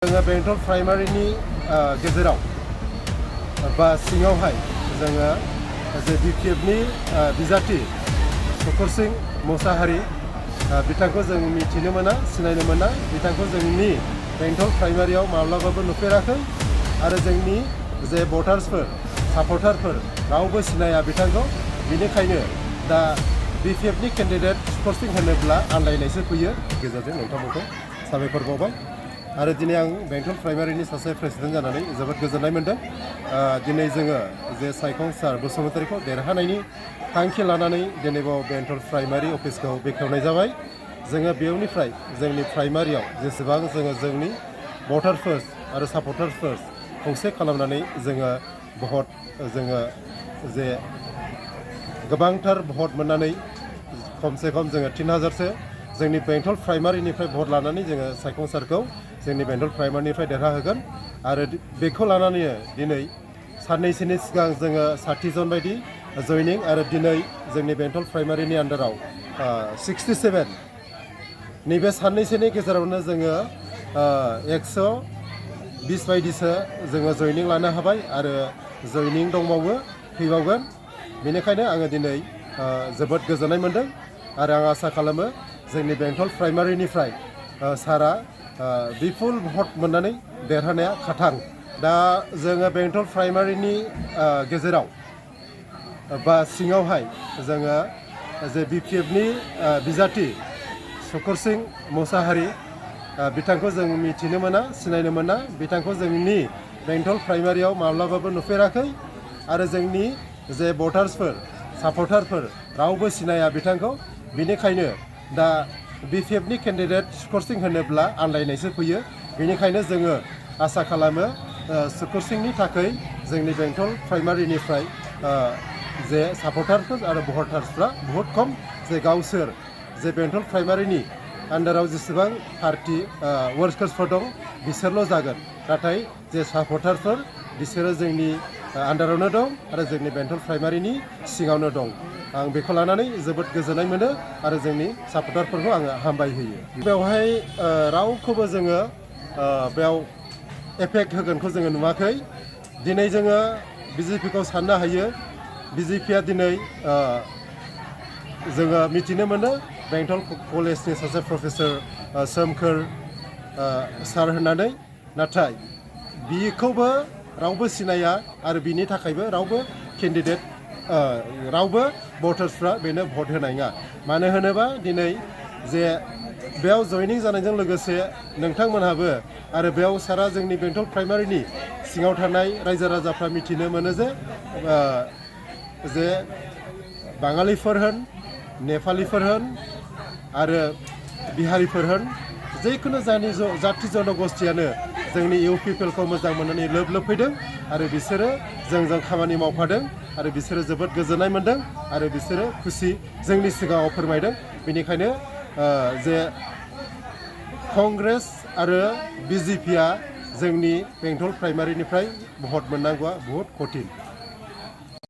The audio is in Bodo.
जोङो बेंटल प्राइमारिनि गेजेराव बा सिङावहाय जोङो जे UPPLनि बिजाथि सुकुरसिं मोसाहारि बिथांखौ जों मिथिनो मोना सिनायनो मोना बिथांखौ जोंनि बेंटल प्राइमारियाव माब्लाबाबो नुफेराखै आरो जोंनि जे भटार्सफोर सापर्टारफोर रावबो सिनाया बिथांखौ बिनिखायनो दा UPPLनि केन्डिडेट सुकुरसिं होनोब्ला आन्दायनायसो फैयो गेजेरजों नोंथांमोनखौ साबायखर बावबाय आरो दिनै आं बेंटल प्राइमारिनि सासे प्रेसिडेन्ट जानानै जोबोद गोजोननाय मोनदों दिनै जोङो जे सायखं सार बसुमतारीखौ देरहानायनि थांखि लानानै दिनै बेंटल प्राइमारि अफिसखौ बेखेवनाय जाबाय जोङो बेयावनिफ्राय जोंनि प्राइमारियाव जेसेबां जोंनि भटारफोर आरो सापर्टारफोर खौसे खालामनानै जोङो भट जे गोबांथार भट मोननानै खमसे खम जोङो 3000सो जोंनि बेंटल प्राइमारिनिफ्राय भट लानानै जोङो सायखं सारखौ जोंनि बेंटल प्राइमारिनिफ्राय देरहाहोगोन आरो बेखौ लानानै दिनै साननैसोनि सिगां जोङो 60 जन बायदि जयनिं आरो दिनै जोंनि बेंटल प्राइमारिनि आन्डाराव 67 नैबे साननैसोनि गेजेरावनो जोङो 120 बायदिसो जोङो जयनिं लानो हाबाय आरो जयनिं दंबावो फैबावगोन बेनिखायनो आङो दिनै जोबोद गोजोननाय मोनदों आरो आं आसा खालामो जोंनि बेंटल प्राइमारिनिफ्राय सारा बिपुल भट मोननानै देरहानाया खाथां दा जोङो बेंटल प्राइमारिनि गेजेराव बा सिङावहाय जोङो जे UPPLनि बिजाथि सुकुरसिं मोसाहारि बिथांखौ जों मिथिनो मोना सिनायनो मोना बिथांखौ जोंनि बेंटल प्राइमारियाव माब्लाबाबो नुफेराखै आरो जोंनि जे भटार्सफोर सापर्टारफोर रावबो सिनाया बिथांखौ बिनिखायनो दा UPPLनि केन्डिडेट सुकुरसिं होनोब्ला आन्दायनायसो फैयो बेनिखायनो जोङो आसा खालामो सुकुरसिंनि थाखाय जोंनि बेंटल प्राइमारिनिफ्राय जे सापर्टारफोर आरो भटार्सफ्रा बहुद खम जे गावसोर जे बेंटल प्राइमारिनि आन्डाराव जेसेबां पार्टि वार्कार्सफोर दं बिसोरल' जागोन नाथाय जे सापर्टारफोर बिसोरो जोंनि आन्डारावनो दं आरो जोंनि बेंटल प्राइमारिनि सिङावनो दं आं बेखौ लानानै जोबोद गोजोननाय मोनो आरो जोंनि सापर्टारफोरखौ आङो हामबाय होयो बेवहाय रावखौबो जोङो बेयाव एफेक्ट होगोनखौ जोङो नुवाखै दिनै जोङो BJPखौ साननो हायो BJPआ दिनै जोङो मिथिनो मोनो बेंटल कलेजनि सासे प्रफेसर सोमखोर सार होननानै नाथाय बिखौबो रावबो सिनाया आरो बिनि थाखायबो रावबो केन्डिडेट रावबो भटार्सफ्रा बेनो भट होनाय नङा मानो होनोबा दिनै जे बेयाव जयनिं जानायजों लोगोसे नोंथांमोनहाबो आरो बेयाव सारा जोंनि बेंटल प्राइमारिनि सिङाव थानाय रायजो राजाफ्रा मिथिनो मोनो जे बाङालिफोर होन नेपालिफोर होन आरो बिहारिफोर होन जिखुनु जाथि जनगोष्ठियानो जोंनि UPPLखौ मोजां मोननानै लोब फैदों आरो बिसोरो जोंजों खामानि मावफादों आरो बिसोरो जोबोद गोजोननाय मोनदों आरो बिसोरो खुसि जोंनि सिगाङाव फोरमायदों बेनिखायनो जे कंग्रेस आरो BJPआ जोंनि बेंटल प्राइमारिनिफ्राय भट मोननांगौआ बहुद कठिन